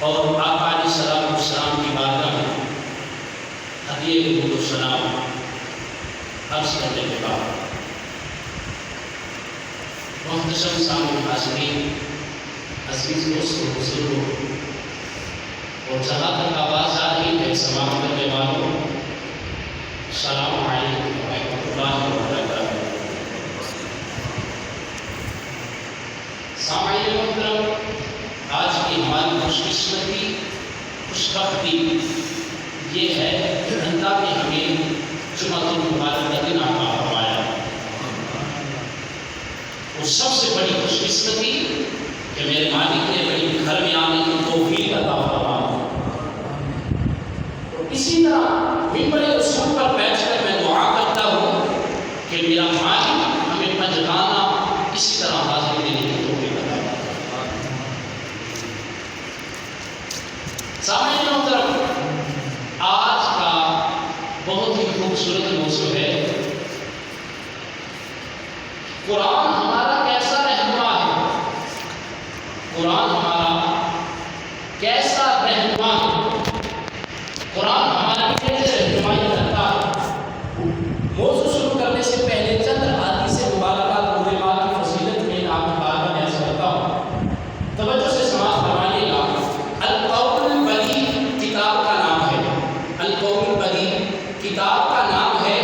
اور آقا علیہ السلام کی بارگاہ میں ہدیے درود و سلام عرض کرنے کے بعد محتشم سامعین حاضرین، عزیز دوستوں، بزرگوں، اور جہاں تک آواز آ رہی ہے سماعت کرنے والوں، السلام علیکم ورحمۃ اللہ وبرکاتہ۔ سامعین محترم، آج کی ہماری خوش قسمتی، خوش بختی یہ ہے کہ اللہ نے ہمیں جمعۃ المبارک کا دن عطا فرمایا۔ اور سب سے بڑی خوش قسمتی کہ میرے مالک نے بڑی گھر میں آنے کی توفیق عطا فرمائی۔ اور اسی طرح ممبر رسول پر بیٹھ کر میں دعا کرتا ہوں کہ میرا مالک ہمیں پنجگانہ اسی طرح حاضری دینے کی توفیق عطا فرمائے۔ سامعین محترم، آج کا بہت ہی خوبصورت موضوع ہے قرآن ہمارا کیسا رہنما ہے۔ قرآن ہمارا کیسا رہنما ہے، قرآن ہمارا کیسے رہنمائی کرتا ہے۔ موضوع شروع کرنے سے پہلے چند حدیث مبارکہ مہمات کی فضیلت میں آپ کی بارگاہ میں عرض کرتا ہوں، توجہ سے سماعت فرمائیے گا۔ القول البدیع کتاب کا نام ہے، القول البدیع کتاب کا نام ہے،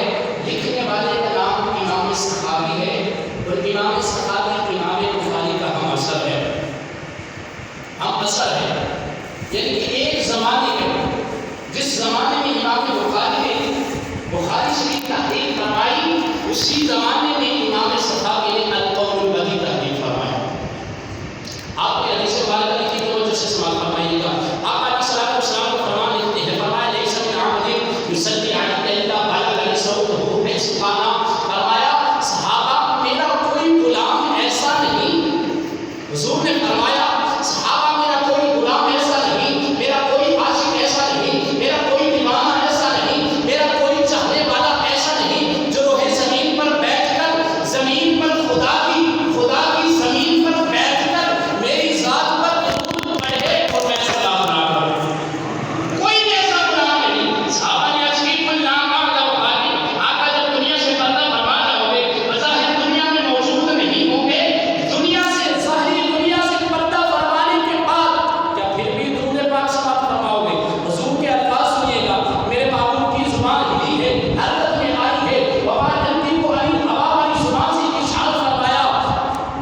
لکھنے والے کا نام امام سخاوی ہے، اور امام سخاوی امام بخاری کا ہم اثر ہے، یعنی کہ ایک زمانے میں، جس زمانے میں امام بخاری نے بخاری شریف تحقیق فرمائی، اسی زمانے میں امام سخاوی نے القول البدیع تحقیق فرمایا۔ آپ نے حدیث مبارکہ لکھی توجہ سے سماعت فرمائیے گا۔ آپ علیہ السلام کو فرمان لکھتے ہیں، فرمایا لیس من عبد یصلی علی الا بلغ صوته بسبحانہ، فرمایا صحابہ میرا کوئی غلام ایسا نہیں، حضور نے فرمایا صحابہ میرا کوئی غلام ایسا نہیں، میرا کوئی عاشق ایسا نہیں، میرا کوئی دیوانہ ایسا نہیں، میرا کوئی چاہنے والا ایسا نہیں جو روح زمین پر بیٹھ کر، زمین پر خدا کی زمین پر بیٹھ کر میری ذات پر درود پڑھے اور میں سلام ادا کروں۔ کوئی بھی ایسا غلام نہیں۔ صحابہ نے عرض کی کل نام آقا جب دنیا سے پردہ فرما جاؤ گے، بظاہر دنیا میں موجود نہیں ہوں گے، دنیا سے ظاہری دنیا سے پردہ فرمانے کے بعد کیا پھر بھی درود پاک سماعت فرماؤ گے؟ حضور کے الفاظ سنیے گا، میرے محبوب کی زبان ہلی ہے، حرکت میں آئی ہے، وما ينطق عن الهوى والی زبان سے ارشاد فرمایا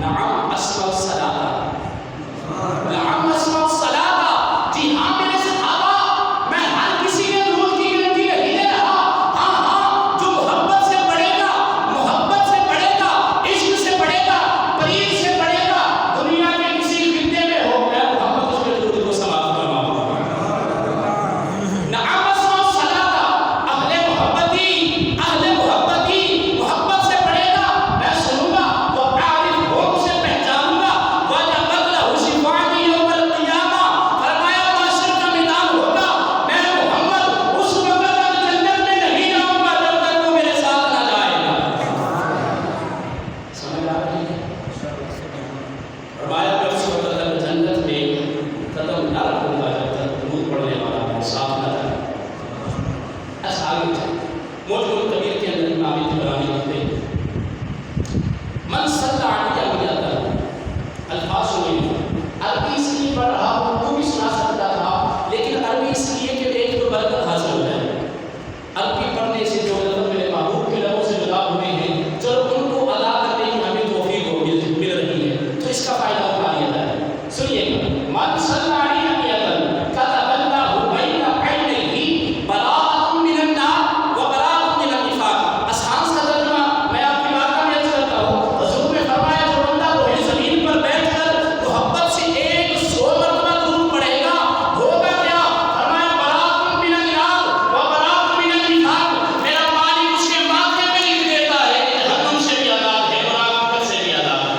نعم اسمع الصلاۃ، نعم اسمع الصلاۃ، جی ہاں میرے صحابہ، میں ہر کسی کے درود کی گنتی نہیں دے رہا، ہاں ہاں جو محبت سے پڑھے گا، محبت سے پڑھے گا، عشق سے پڑھے گا، پریر سے پڑھے گا، دنیا کے کسی خطے میں ہو، میں محمد اس کے درود کو سماعت فرماؤں گا۔ نعم اسمع الصلاۃ، اہل محبتی محبت سے پڑھے گا، میں سنوں گا، وَأَعْرِفْ ہو اسے پہچانوں گا، وَلَقَدْ لَهُ شِفَاعَتِي يَوْمَ الْقِيَامَةِ، فرمایا معاشر کا میدان ہوگا، میں محمد اس وقت تک جنت میں نہیں جاؤں گا جب تک وہ میرے ساتھ نہ جائے گا۔ سمجھ آ رہی ہے؟ فرمایا میں اس وقت تک جنت میں قدم نہ رکھوں گا جب تک درود پڑھنے والا میرے ساتھ نہ جائے۔ ایسا آگے چاہیے موجود کبیر کے اندر امام طبرانی لکھتے ہیں من صلی علی مئۃ، الفاظ سنیں، عربی اس لیے پڑھ رہا ہوں تو بھی سنا سکتا تھا، لیکن عربی اس لیے کہ ایک تو برکت حاصل ہو جائے، عربی پڑھنے سے جو لفظ میرے محبوب کے لبوں سے جدا ہوئے ہیں، چلو ان کو ادا کرنے کی ہمیں توفیق مل رہی ہے، تو اس کا فائدہ اٹھا لیا جائے۔ سنیے گا، من صلی علی مئۃ کتب اللہ بین عینیہ براءۃ من النار و براءۃ من النفاق۔ آسان سا ترجمہ میں آپ کی بارگاہ میں عرض کرتا ہوں، حضور نے فرمایا جو بندہ روح زمین پر بیٹھ کر محبت سے 100 مرتبہ درود پڑھے گا، ہوگا کیا؟ فرمایا براءۃ من النار و براءۃ من النفاق، میرا مالک اس کے ماتھے پہ لکھ دیتا ہے کہ جہنم سے بھی آزاد ہے اور آخرت سے بھی آزاد ہے۔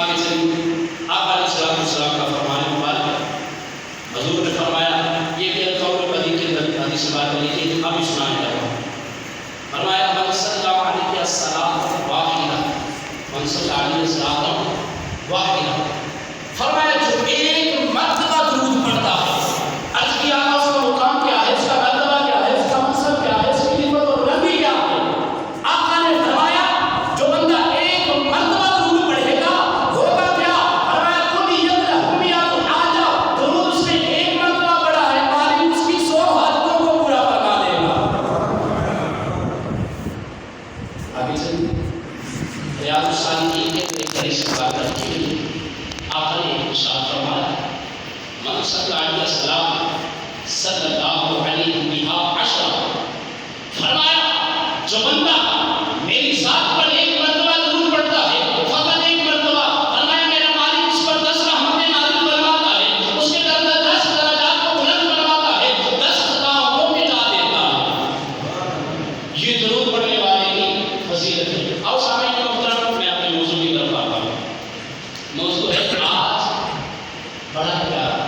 آگے چلیے، آپ علیہ السلام کا فرمان مبارک ہے، حضور نے فرمایا یہ بھی القول البدیع کے اندر حدیث بات لکھی ہے، ابھی سنانے لگا۔ فرمایا من صلی علیہ الصلاۃ واحدہ، من صلی علیہ الصلاۃ واحدہ، فرمایا جو ایک آگے چلیے ریاض الصالحین کے ایک حدیث بات رکھی ہوئی آقا نے ارشاد فرمایا من صلی علیہ السلام صلی اللہ علیہ بہا عشرہ، فرمایا جو بندہ میری ذات پر ایک مرتبہ درود پڑھتا ہے، فقط ایک مرتبہ، فرمایا میرا مالک اس پر 10 رحمتیں نازل فرماتا ہے، اس کے درجہ 10 درجات کو بلند فرماتا ہے، 10 خطاؤں کو مٹا دیتا ہے۔ یہ درود پڑھنے والے کی فضیلت ہے۔ اور سامعین محترم، میں اپنے موضوع کی طرف آتا ہوں۔ موضوع ہے آج بڑا پیارا،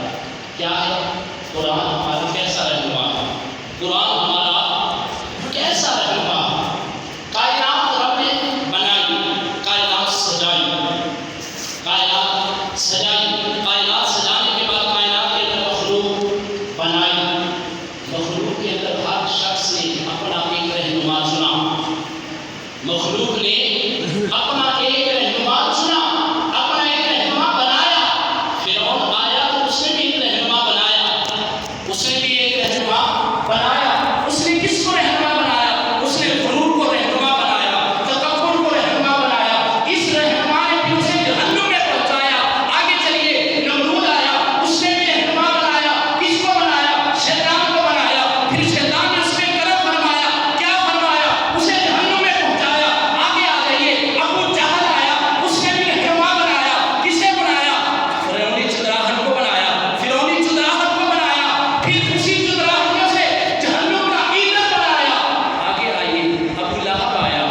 کیا ہے؟ قرآن ہمارا کیسا رہنما ہے؟ قرآن ہمارا کیسا رہنما ہے؟ کائنات رب نے بنائی، کائنات سجائی، کائنات سجائی، کائنات سجانے کے بعد کائنات کے اندر مخلوق بنائی، مخلوق کے اندر ہر شخص نے اپنا ایک رہنما چنا، مخلوق نے اپنا ایک رہنما چنا، اپنا ایک رہنما بنایا۔ فرعون آیا تو اس نے بھی ایک رہنما بنایا، اس نے بھی ایک رہنما بنایا۔ اس نے کس کو رہنما بنایا؟ اس نے غرور کو رہنما بنایا، تکبر کو رہنما بنایا۔ اس رہنما نے پھر اسے جہنم میں پہنچایا۔ آگے چلیے، نمرود آیا، اس نے بھی رہنما بنایا۔ کس کو بنایا؟ شیطان کو بنایا۔ پھر شیطان نے اس میں کرم فرمایا، کیا فرمایا؟ اسے جہنم میں پہنچایا۔ آگے آ جائیے، ابو جہل آیا، اس نے بھی رہنما بنایا۔ کسے بنایا؟ فرعونی چدراہٹ کو بنایا، فرعونی چدراہٹ کو بنایا۔ پھر اسی چدراہٹ میں سے جہنم کا ایندھن بنایا۔ آگے آئیے، ابو لہب آیا،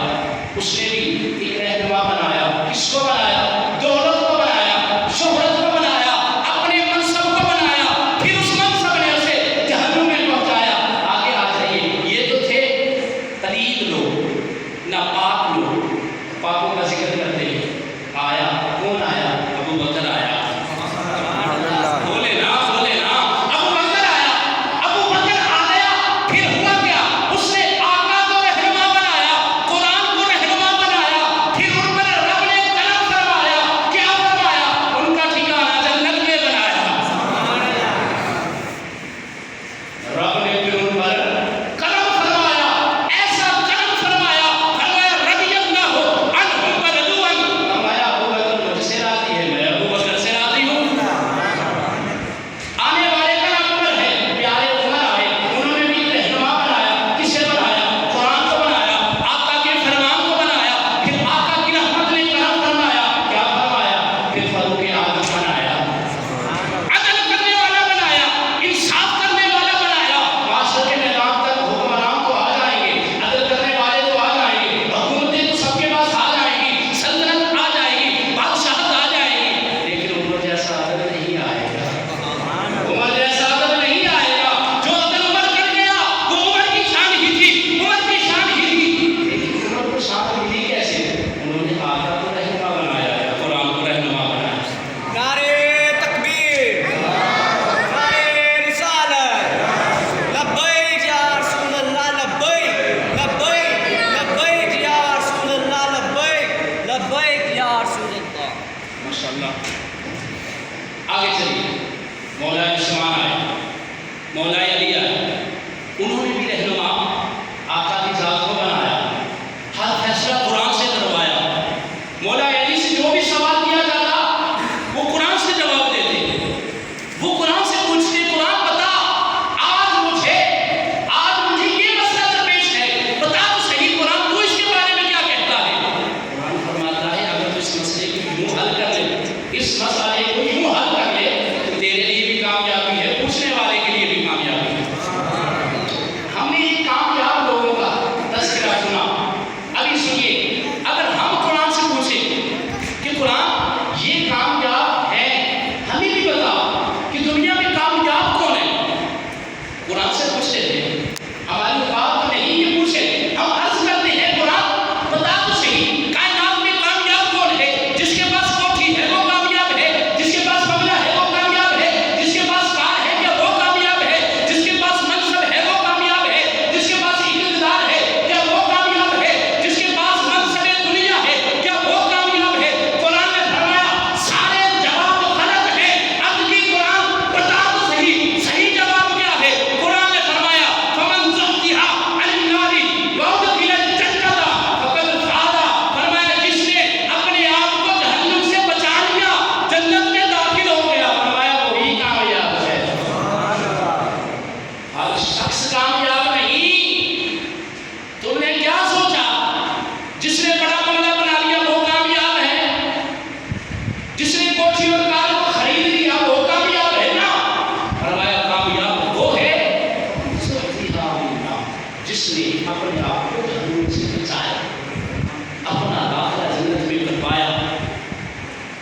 اس نے بھی ایک رہنما بنایا۔ کس کو بنایا؟ دولت کو بنایا، شہرت کو بنایا، اپنے منصب کو بنایا۔ پھر اس منصب نے اسے جہنم میں پہنچایا۔ آگے آ جائیے، یہ تو تھے قریب لوگ، ناپاک لوگ، پاکوں کا ذکر کرتے ہیں۔ آیا کون آیا؟ ابو بکر آیا۔ بولے نا، بولے نا، ابو بکر آیا۔ ابو بکر آ گیا، پھر ہوا کیا؟ اس نے آقا کو رہنما بنایا، قرآن کو رہنما بنایا۔ پھر ان پر رب نے کرم فرمایا، کیا فرمایا؟ ان کا ٹھکانہ جنت میں بنایا۔ رب نے پھر ان پر کرم فرمایا، ایسا کرم فرمایا، فرمایا رضی اللہ عنہم ورضوا عنہ، فرمایا ابو بکر مجھ سے راضی ہے، میں ابو بکر سے راضی ہوں۔ آنے والے کا نام عمر ہے، پیارے عمر آئے، انہوں نے بھی رہنما بنایا۔ کسے بنایا؟ قرآن کو بنایا، آقا کے فرمان کو بنایا۔ پھر آقا کی رحمت نے کرم فرمایا، کیا فرمایا؟ پھر فاروق اعظم بنایا، عدل کرنے والا بنایا، انصاف کرنے والا بنایا۔ معاشرے کے میدان تک حکمران تو آ جائیں گے، عدل کرنے والے تو آ جائیں گے، حکومتیں تو سب کے پاس آ جائیں گی، سلطنت آ جائے گی، بادشاہت آ جائے گی، لیکن عمر جیسا عدل نہیں آئے گا۔ عمر جیسا عدل نہیں آئے گا۔ جو عدل عمر کر گیا وہ عمر کی شان ہی تھی، عمر کی شان ہی تھی۔ لیکن عمر کو شان ملی کیسے؟ انہوں نے آقا کو رہنما بنایا، قرآن کو رہنما بنایا۔ نعرے تکبیر، نعرے رسالت، لبیک یا رسول اللہ، لبیک، لبیک، لبیک یا رسول اللہ، لبیک، لبیک یا رسول اللہ۔ ماشاءاللہ۔ آگے چلیے، مولا عثمان آئے، مولا علی آئے، انہوں نے بھی رہنما آقا کی ذات کو بنایا، ہر فیصلہ قرآن سے کروایا۔ مولا علی سے جو بھی سوال کیا جاتا وہ قرآن سے جواب دیتے، وہ قرآن سے پوچھتے، قرآن بتا آج مجھے یہ مسئلہ درپیش ہے، بتا تو صحیح قرآن، تو اس کے بارے میں کیا کہتا ہے؟ قرآن فرماتا ہے اگر تو اس مسئلے کو یوں حل کر لے، اس مسئلے کو یوں حل کر لے تو تیرے لیے بھی کامیابی ہے، پوچھ جس نے بڑا بنگلہ بنا لیا وہ کامیاب ہے، جس نے کوٹھی اور کار کو خرید لیا وہ کامیاب ہے نا؟ فرمایا کامیاب وہ ہے جس نے اپنے آپ کو جہنم سے بچایا، اپنا داخلہ جنت میں کر پایا،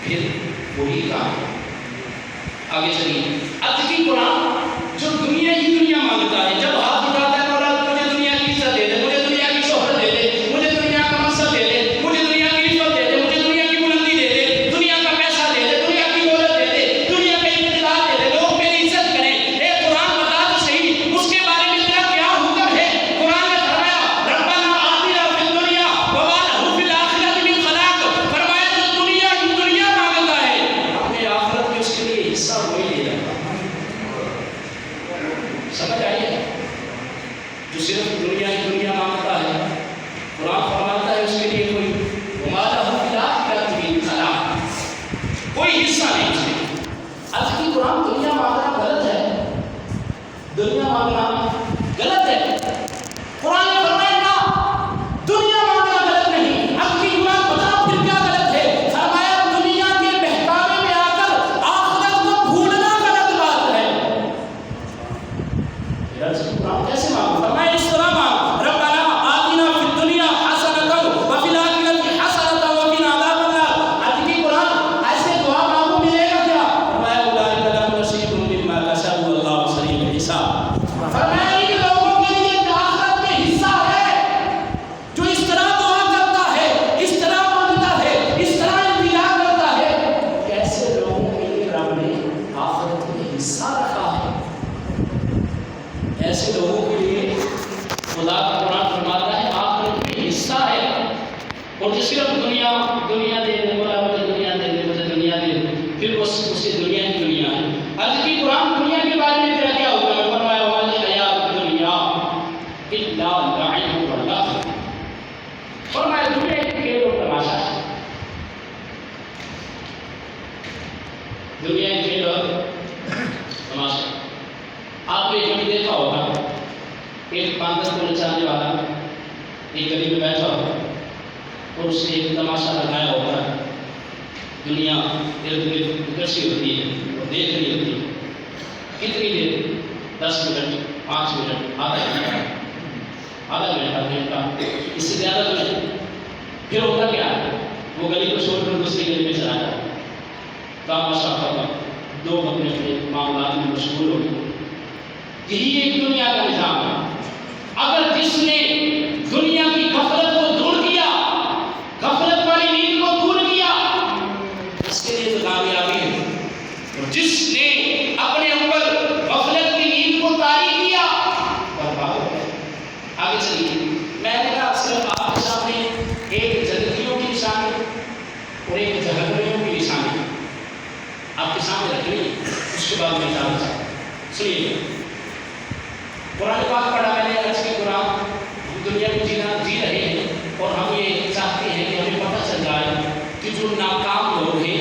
پھر وہی کام آگے چلیے۔ آج کی قرآن جو دنیا ہی دنیا مانگتا ہے، جب ہاتھ اٹھاتا ہے مولا مجھے دنیا کی عزت دے دے، مجھے دنیا کی شہرت دے دے، مجھے دنیا کا منصب دے دے، مجھے دنیا کی رشوت دے دے، مجھے دنیا کی بلندی دے دے، دنیا کا پیسہ دے دے، دنیا کی دولت دے دے، دنیا کا اقتدار دے دے، لوگ میری عزت کریں۔ اے قرآن بتا تو صحیح اس کے بارے میں تیرا کیا حکم ہے؟ قرآن نے فرمایا ربنا آتنا فی الدنیا وما لہ فی الآخرۃ من خلاق، فرمایا جو دنیا ہی دنیا مانگتا ہے اپنے آخرت میں اس کے لیے حصہ وہی لے جاتا۔ سمجھ آئی ہے؟ جو صرف دنیا ہی دنیا مانگتا ہے، قرآن فرماتا ہے اس کے لیے کوئی وما لہ فی الآخرۃ من خلاق، کوئی حصہ نہیں اس میں۔ آج کی قرآن دنیا مانگنا غلط ہے، دنیا مانگنا غلط ہے۔ قرآن نے فرمایا نا دنیا مانگنا غلط نہیں۔ اب کی قرآن بتا پھر کیا غلط ہے؟ فرمایا دنیا کے بہکاوے میں آ کر آخرت کو بھولنا غلط بات ہے۔ قرآن کیسے مانگو؟ فرمایا اس طرح مانگ ربنا آتنا فی الدنیا حسنۃ وفی الآخرۃ حسنۃ وقنا عذاب النار۔ آج کی قرآن ایسے دعا مانگو ملے گا کیا؟ فرمایا اولئک لہم نصیب مما کسبوا واللہ سریع الحساب۔ فرمایا ان لوگوں کے لیے آخرت میں حصہ ہے جو اس طرح دعا کرتا ہے، اس طرح مانگتا ہے، اس طرح التجا کرتا ہے۔ کیسے لوگوں کے لیے رب نے آخرت میں حصہ رکھا ہے؟ ایسے لوگوں کے لیے خدا کا قرآن فرماتا ہے آخرت میں حصہ ہے۔ اور جو صرف دنیا دے دے، مولا مجھے دنیا دے دے، مجھے دنیا دے دے، پھر اسے دنیا ہی دنیا ہے۔ آج کی قرآن دنیا کے بارے میں تیرا کیا حکم ہے؟ فرمایا وما الحیاۃ الدنیا الا لعب و لہو، فرمایا دنیا ایک کھیل اور تماشا ہے، دنیا ایک کھیل اور تماشا۔ آپ نے کبھی دیکھا ہوگا ایک باندر کو نچانے والا ایک گلی میں بیٹھا ہوگا اور اس نے ایک تماشا لگایا ہوگا، دنیا ارد گرد اکٹھی ہوتی ہے اور دیکھ رہی ہوتی ہے۔ کتنی دیر؟ 10 منٹ، 5 منٹ، آدھا گھنٹہ، اس سے زیادہ تو نہیں۔ پھر ہوتا کیا ہے؟ وہ گلی کو چھوڑ کر دوسری گلی میں چلا جاتا، تماشا ختم، لوگ اپنے اپنے معاملات میں مشغول ہو گئے۔ یہی ایک دنیا کا نظام ہے۔ اگر جس نے دنیا کی غفلت کو دور کیا، غفلت والی نیند کو دور کیا، اس کے لیے تو کامیابی ہے۔ اور جس نے اپنے اوپر غفلت کی نیند کو طاری کیا، برباد ہو گیا۔ آگے چلیے، میں نے کہا صرف آپ کے سامنے ایک جنتیوں کی نشانی اور ایک جہنمیوں کی نشانی آپ کے سامنے رکھنی ہے، اس کے بعد میں جانا چاہتا ہوں۔ سنیے، قرآن پاک پڑھا میں نے، آج کی قرآن ہم دنیا میں جی رہے ہیں اور ہم یہ چاہتے ہیں کہ ہمیں پتہ چل جائے کہ جو ناکام لوگ ہیں،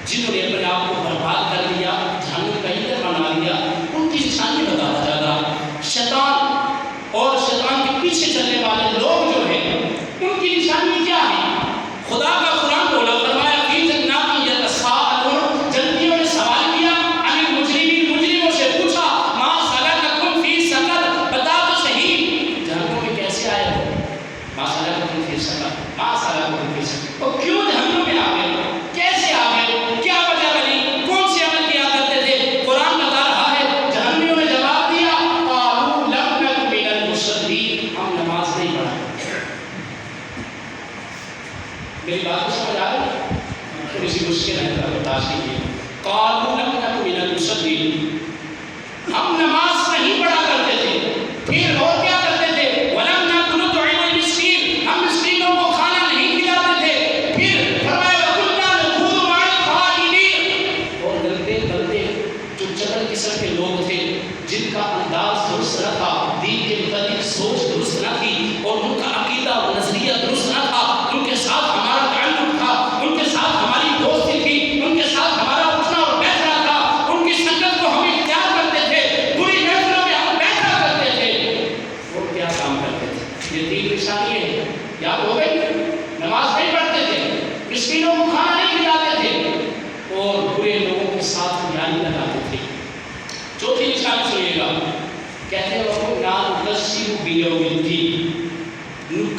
جنہوں نے اپنے آپ کو برباد کر لیا، جہنم کا ایندھن بنا لیا، ان کی نشانی بتاتا جا رہا۔ شیطان اور شیطان کے پیچھے چلنے والے لوگ جو ہیں ان کی نشانی کیا ہے؟ خدا کا قرآن بولا، فرمایا فی جنات یتساءلون، جنتیوں نے سوال کیا عن المجرمین، مجرموں سے پوچھا ما سلککم فی سقر، بتا تو صحیح جہنم میں کیسے آئے ہو؟ ما سلککم فی سقر، ما سلککم فی سقر، اور کیوں جہنم میں آ گئے؟ کیسے آ گئے؟ کیا وجہ بنی؟ کون سے عمل کیا کرتے تھے؟ قرآن بتا رہا ہے جہنمیوں نے جواب دیا قالوا لم نک من المصلین، ہم نماز نہیں پڑھا۔ میری بات کو سمجھ آ رہی؟ تھوڑی سی مشکل ہے، برداشت کیجیے۔ قالوا لم نک من المصلین، ہم نماز نہیں پڑھا کرتے تھے۔ پھر اور کیا کرتے تھے؟ ولم نک نطعم المسکین، ہم مسکینوں کو کھانا نہیں کھلاتے تھے۔ پھر فرمایا وکنا نخوض مع الخائضین، اور ڈرتے ڈرتے جو چگل قسم کے لوگ تھے، جن کا انداز درست نہ تھا، دین کے متعلق سوچ درست نہ تھی، اور ان کا عقیدہ اور نظریہ درست نہ تھا، ان کے ساتھ ہمارا تعلق تھا، ان کے ساتھ ہماری دوستی تھی، ان کے ساتھ ہمارا اٹھنا اور بیٹھنا تھا، ان کی سنگت کو ہم اختیار کرتے تھے، بری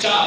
4,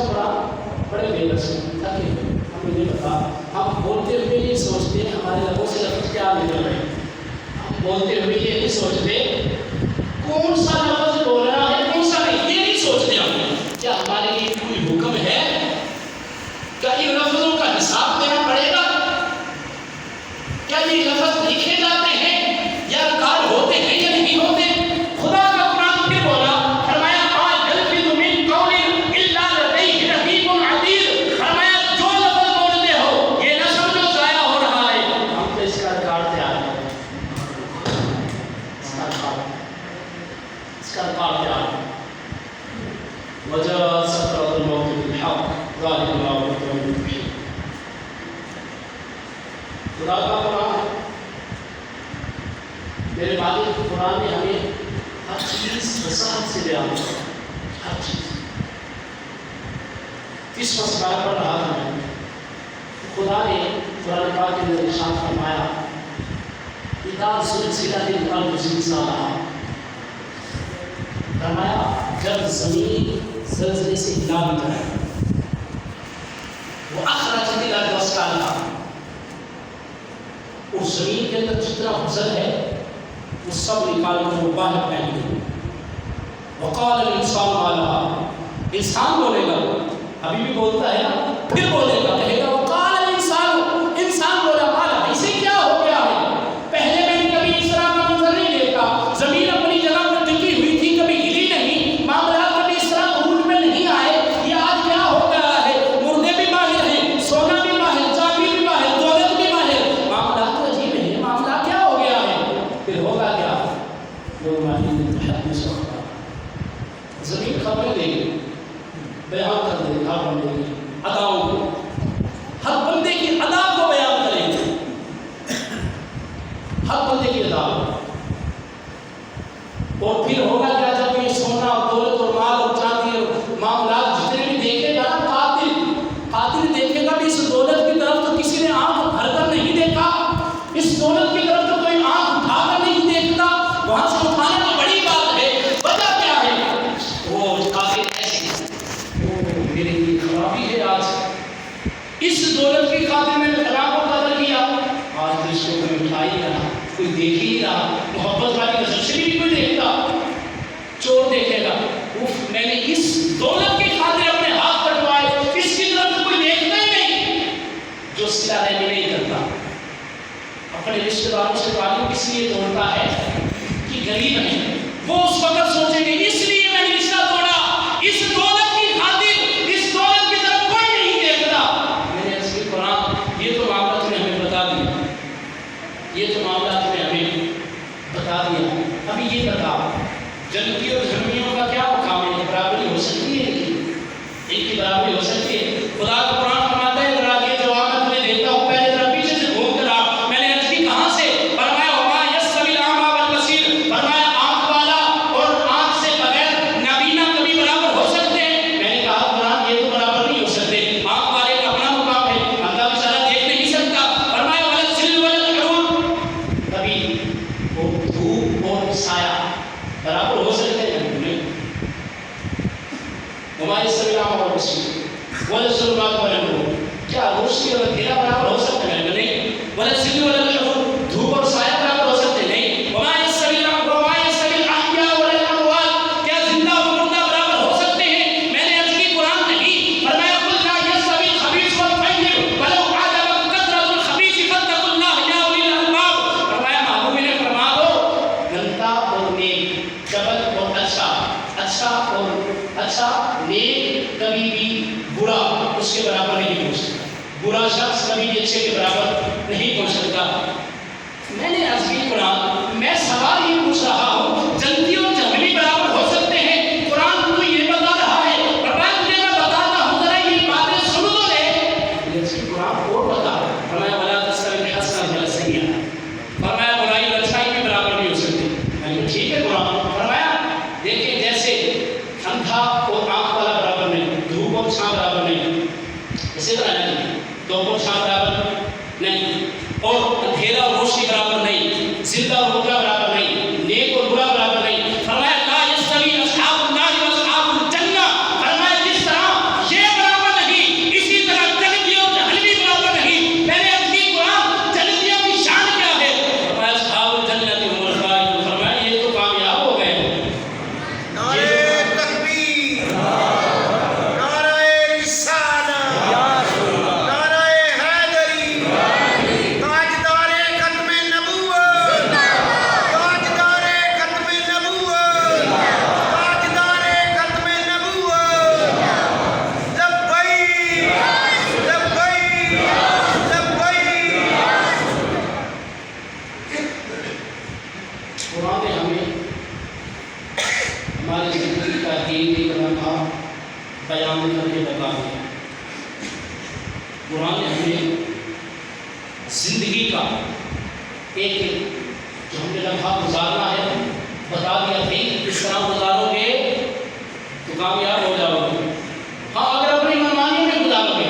کا قرآن بڑے بے بس تاکہ ہمیں نہیں پتا، ہم بولتے ہوئے یہ سوچتے ہیں ہمارے لبوں سے لفظ کیا نکل رہے ہیں، ہم بولتے ہوئے یہ نہیں سوچتے کون سا لفظ بولنا ہے کون سا نہیں، یہ نہیں سوچتے ہم کیا ہمارے لیے کوئی حکم ہے، کیا ان لفظوں کا حساب دینا پڑے گا، کیا یہ لفظ لکھے جاتے ہیں یا ریکارڈ ہوتے ہیں یا نہیں ہوتے؟ خدا کا قرآن پھر بولا، فرمایا ما یلفظ من قول الا لدیہ رقیب عتید، فرمایا جو لفظ بولتے ہو یہ نہ سمجھو ضائع ہو رہا ہے، ہم تو اس کا ریکارڈ تیار ہیں، اس کا ریکارڈ تیار ہے۔ وجاءت سکرۃ الموت بالحق ذلک ما كنت منہ تحید۔ خدا کا قرآن ہے، میرے مالک قرآن نے ہمیں ہر چیز وضاحت سے بیان کیا، ہر چیز۔ اس مسئلہ پڑھ رہا تھا میں، خدا نے قرآن پاک کے اندر ارشاد فرمایا اذا زلزلت الارض زلزالها، فرمایا جب زمین زلزلے سے ہلا بھی جائے، واخرجت الارض اثقالها، اس زمین کے اندر جتنا غسل ہے وہ سب نکال کر وہ باہر پھینک دیں، وقال الانسان ما لها، انسان بولے گا، ابھی بھی بولتا ہے نا، پھر بولے گا، کہے گا وقال الانسان، انسان بولا ما لها، اسے کیا ہو گیا ہے، پہلے میں نے کبھی اس طرح کا منظر نہیں دیکھا، زمین اپنی جگہ پر ٹکی ہوئی تھی کبھی ہلی نہیں، معاملات کبھی اس طرح عروج میں نہیں آئے، یہ آج کیا ہو گیا ہے، مردے بھی ماہر ہیں، سونا بھی ماہر، چاندی بھی ماہر، دولت بھی ماہر، معاملات عجیب ہیں، معاملہ کیا ہو گیا ہے، پھر ہوگا کیا، لوگ ماہرین تحدث ہوگا، زمین خبریں دے گی، بیان کر دے گی ہر بندے کی اداؤں کو، ہر بندے کی ادا کو بیان کرے گی، ہر بندے کی ادا کو، اور پھر ہوگا کیا جب یہ سونا اور دولت اور مال اور چاندی اور معاملات جتنے بھی دیکھے گا نا، قاتل دیکھے گا بھی اس دولت کی طرف تو کسی نے آنکھ بھر کر نہیں دیکھا، اس دولت کی طرف تو کوئی آنکھ اٹھا کر نہیں دیکھتا، وہاں سے اٹھانا تو بڑی بات ہے، وجہ کیا ہے، وہ قاتل ایسی میرے لیے خرابی ہے، آج اس دولت کی خاطر میں نے فلاں کو قتل کیا، آج تو اس کو کوئی اٹھا ہی رہا، کوئی دیکھ ہی رہا، محبت والی نظر سے بھی کوئی دیکھتا، چور دیکھے گا، اف میں نے اس دولت کی خاطر اپنے ہاتھ کٹوائے، اس کی طرف کوئی دیکھتا ہی نہیں، جو صلہ رحمی نہیں کرتا، اپنے رشتہ داروں سے تعلق اس لیے توڑتا ہے کہ غریب ہیں، وہ اس وقت سوچیں گے اس لیے میں نے رشتہ توڑا، اس دولت کی خاطر، اس دولت کی طرف کوئی نہیں دیکھتا۔ میں نے اس کی قرآن یہ تو معاملہ تم نے ہمیں بتا دیا، یہ تو معاملہ تم نے ہمیں بتا دیا، ابھی یہ بتا جنتی اور جہنمیوں کا کیا مقام ہے، برابری ہو سکتی ہے، ایک کی برابری ہو سکتی ہے؟ خدا کا قرآن فرماتا ہے ذرا یہ جواب میں تمہیں دیتا ہوں، پہلے ذرا پیچھے سے گھوم کر آ، میں نے عرض کی کہاں سے، فرمایا وما یستوی الاعمی والبصیر، فرمایا آنکھ والا اور آنکھ سے بغیر نابینا کبھی برابر ہو سکتے ہیں؟ میں نے کہا قرآن یہ تو برابر نہیں ہو سکتے، آنکھ والے کا اپنا مقام ہے، اندھا بیچارہ دیکھ نہیں سکتا، فرمایا ولا الظل ولا الحرور، کبھی وہ دھوپ اور سایہ برابر ہو سکتے ہیں نہیں، وما یستوی الاعمی والبصیر ولا الظلمات ولا النور، کیا روشنی اور اندھیرا برابر ہو سکتے ہیں نہیں، ولا الظل ولا الحرور، دھوپ اور سایہ برابر ہو سکتے ہیں نہیں، وما یستوی الاحیاء ولا الاموات، کیا زندہ اور مردہ برابر ہو سکتے ہیں؟ میں نے عرض کی قرآن نہیں، فرمایا قل لا یستوی الخبیث والطیب ولو اعجبک کثرۃ الخبیث فاتقوا اللہ یا اولی الالباب، فرمایا معلوم انہیں فرما دو گندا اور نیک، جبل اور اچھا نیک کبھی بھی برا اس کے برابر نہیں پہنچ سکتا، برا شخص کبھی بھی اچھے کے برابر نہیں پہنچ سکتا۔ میں نے عرض کی قرآن، میں سوال یہ پوچھ رہا ہوں جنتی اور جہنمی برابر ہو سکتے ہیں؟ قرآن تو یہ بتا رہا ہے، فرمایا تجھے میں بتاتا ہوں ذرا یہ باتیں سن تو لے، اس کی قرآن اور بتا، فرمایا ولا تستوی الحسنۃ ولا السیئۃ، فرمایا برائی اور اچھائی بھی برابر نہیں ہو سکتی، میں نے ٹھیک ہے قرآن، فرمایا دیکھیں جیسے اندھا اور آنکھ والا برابر نہیں، دھوپ اور چھاں برابر نہیں، اسی طرح نہیں، دھوپ اور چھاں برابر نہیں، اور اندھیرا اور روشنی برابر نہیں، زندہ اور مردہ برابر نہیں، نیک اور برا برابر نہیں، فرمایا لا یستوی اصحاب النار واصحاب الجنہ، فرمایا جس طرح یہ بیان کر کے بتا دیا۔ قرآن نے ہمیں زندگی کا ایک جو ہم نے لمحہ گزارنا ہے بتا دیا بھائی کس طرح گزارو گے تو کامیاب ہو جاؤ گے۔ ہاں اگر اپنی منمانیوں میں گزارو گے،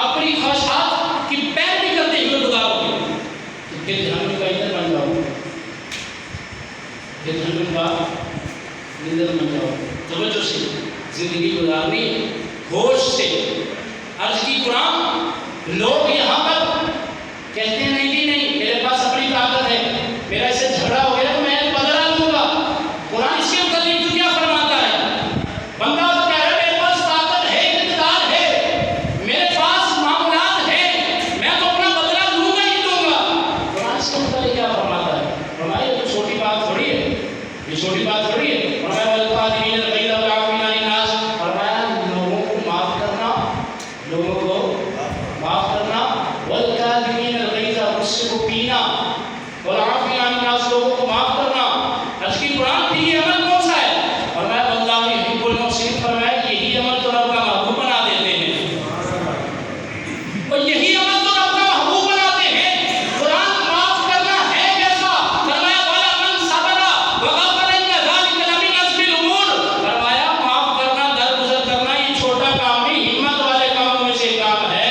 اپنی خواہشات کی پیروی کرتے ہوئے گزارو گے تو پھر جہنم کا ایندھن بن جاؤ گے، پھر جہنم کا ایندھن بن جاؤ گے۔ توجہ سے زندگی گزارنی ہوش سے۔ عرض کی قرآن لوگ یہاں پر کہتے ہیں نہیں جی نہیں میرے پاس اپنی طاقت ہے، میرا اس سے جھگڑا ہو گیا تو میں بدلا لوں گا۔ قرآن اس کے متعلق تو کیا فرماتا ہے؟ بندہ تو کہہ رہا ہے میرے پاس طاقت ہے، اقتدار ہے، میرے پاس معاملات ہے، میں تو اپنا بدلا لوں گا ہی لوں گا۔ قرآن اس کے متعلق کیا فرماتا ہے؟ فرمایا یہ تو چھوٹی بات تھوڑی ہے، یہ چھوٹی بات تھوڑی ہے۔ فرمایا والقادمین الغیظ والعافین عن الناس، فرمایا لوگوں کو معاف کرنا، لوگوں کو معاف کرنا، والکاظمین الغیظ غصے کو پینا، والعافین عن الناس لوگوں کو معاف کرنا۔ عرض کی قرآن کی یہ عمل کون سا ہے؟ فرمایا واللہ یحب المحسنین، فرمایا یہی عمل تو رب کا محبوب بنا دیتے ہیں، اور یہی عمل تو رب کا محبوب بناتے ہیں۔ قرآن معاف کرنا ہے کیسا؟ فرمایا وَلَمَنْ صَبَرَ وَغَفَرَ إِنَّ ذَلِكَ لَمِنْ عَزْمِ الْأُمُورِ، فرمایا معاف کرنا، درگزر کرنا یہ چھوٹا کام نہیں، ہمت والے کاموں میں سے ایک کام ہے،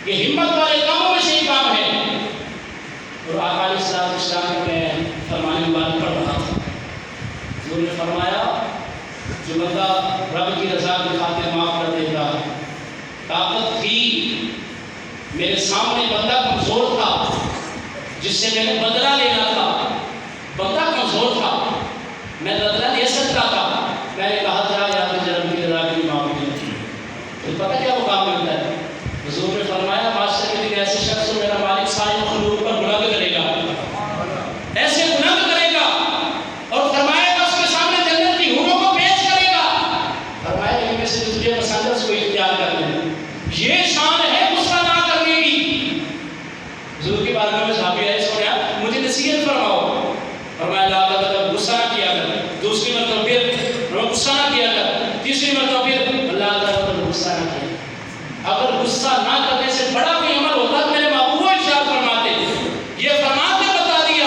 یہ ہمت والے کاموں میں سے ایک کام ہے۔ اور آقا علیہ السلام میں فرمانے مبارک پڑھ رہا تھا، حضور نے فرمایا جو بندہ رب کی رضا کی خاطر معاف کر دیتا ہے، طاقت تھی میرے سامنے بندہ کمزور تھا جس سے میں نے بدلہ لینا تھا، بندہ کمزور تھا میں بدلہ لے سکتا تھا، میں نے کہا تھا یا مجھے رب کی رضا کی معاف کی، تو پتہ کیا مقام ملتا ہے؟ حضور نے فرمایا معاشرے کے دن ایسے شخص کو میرا مالک ساری مخلوق پر بلند کرے گا، ایسے بلند کرے گا اور فرمائے گا اس کے سامنے جنت کی حوروں کو پیش کرے گا، فرمایا ان میں سے تجھے پسند ہے اس کو اختیار کر لے۔ یہ شان ہے غصہ نہ کرنے کی۔ حضور کے بارے میں صحابی ہے سنیا مجھے نصیحت فرماؤ، فرمایا لا تغضب، غصہ نہ کیا کر، دوسری مرتبہ پھر غصہ نہ کیا کر، تیسری مرتبہ پھر اللہ تعالیٰ غصہ نہ کیا۔ اگر غصہ نہ کرنے سے بڑا کوئی عمل ہوتا تو میرے محبوب ارشاد فرماتے، یہ فرما کے بتا دیا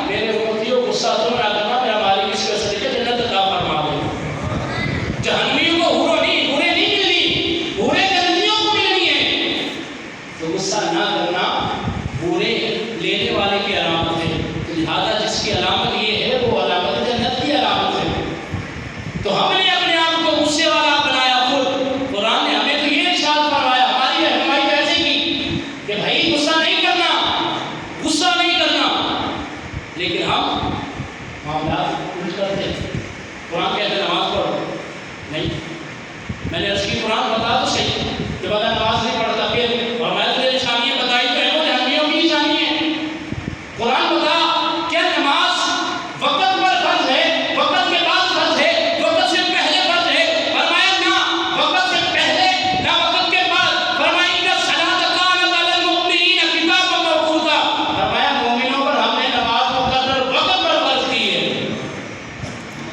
میرے امتیوں غصہ تم نہ کرنا، میرا مالک اس کے صدقے جنت عطا فرما دے۔ جہنمیوں کو حوریں نہیں ملنی، حوریں جنتیوں کو ملنی ہے، تو غصہ نہ کرنا حوریں لینے والے کی علامت ہے، لہذا جس کی علامت یہ ہے وہ علامت جنت کی علامت ہے۔ تو ہم نے اپنے آپ کو غصے والا بنایا خود، قرآن نے ہمیں تو یہ ارشاد فرمایا، ہماری رہنمائی کیسے کی کہ بھائی غصہ نہیں کرنا، غصہ نہیں کرنا، لیکن ہم معاملات الٹ کرتے ہیں۔ قرآن کہتے ہیں نماز پڑھو، نہیں، میں نے عرض کی قرآن بتا تو صحیح کہ بندہ نماز نہیں پڑھتا پھر، اور میں تجھے نشانیاں بتائی تو ہیں وہ جہنمیوں کی نشانی ہیں۔ قرآن بتا کیا نماز وقت پر فرض ہے، وقت کے بعد فرض ہے، وقت سے پہلے فرض ہے؟ فرمایا نہ وقت سے پہلے نہ وقت کے بعد، فرمایا ان الصلاۃ کانت علی المؤمنین کتابا موقوتا، فرمایا مومنوں پر ہم نے نماز مقرر وقت پر فرض کی ہے،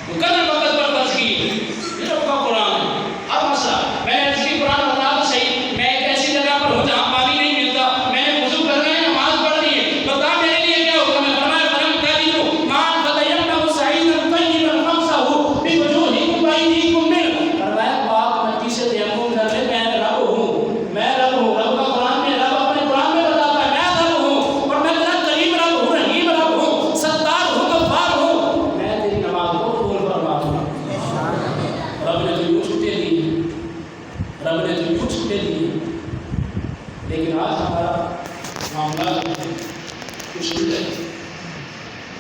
مقرر وقت پر فرض کی ہے۔ یہ رب کا قرآن ہے۔ اب مسئلہ میں نے اس کی قرآن بتا تو صحیح، میں ایک ایسی جگہ پر ہوں جہاں پانی نہیں ملتا، میں نے وضو کرنا ہے، نماز پڑھنی ہے، بتا میرے لیے کیا حکم ہے؟ فرمایا فلم تجدوا ماء فتيمموا صعيدا طيبا فامسحوا بوجوهكم وايديكم منه، فرمایا پاک مٹی سے تیمم کر لے، میں رب ہوں، میں رب ہوں۔ رب کا قرآن میں رب اپنے قرآن میں بتاتا ہے میں رب ہوں، اور میں تیرا کریم رب ہوں، رحیم رب ہوں، ستار ہوں، غفار ہوں، میں تیری نماز کو قبول فرما دوں گا۔ رب نے تو یوں چھٹے دی ہیں، رب نے تو یوں چھٹے دی ہیں، لیکن آج ہمارا معاملہ کچھ الٹ ہے۔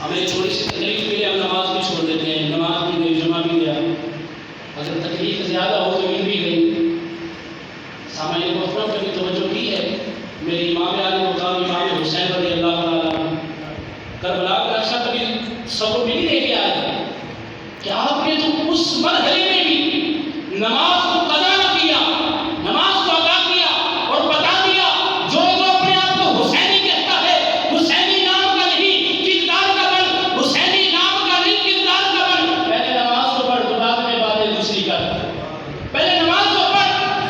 ہمیں تھوڑی سی تکلیف ملے ہم نماز بھی چھوڑ دیتے ہیں، نماز بھی گئی، جمعہ بھی گیا، اگر تکلیف زیادہ ہو تو نیند بھی گئی۔ سامعین محترم کبھی توجہ کی ہے میرے امام عالی مقام امام حسین رضی اللہ تعالیٰ عنہ کربلا کا نقشہ کبھی صبر بھی نہیں لے کے آئے کہ آپ نے تو اس مرحلے میں بھی نماز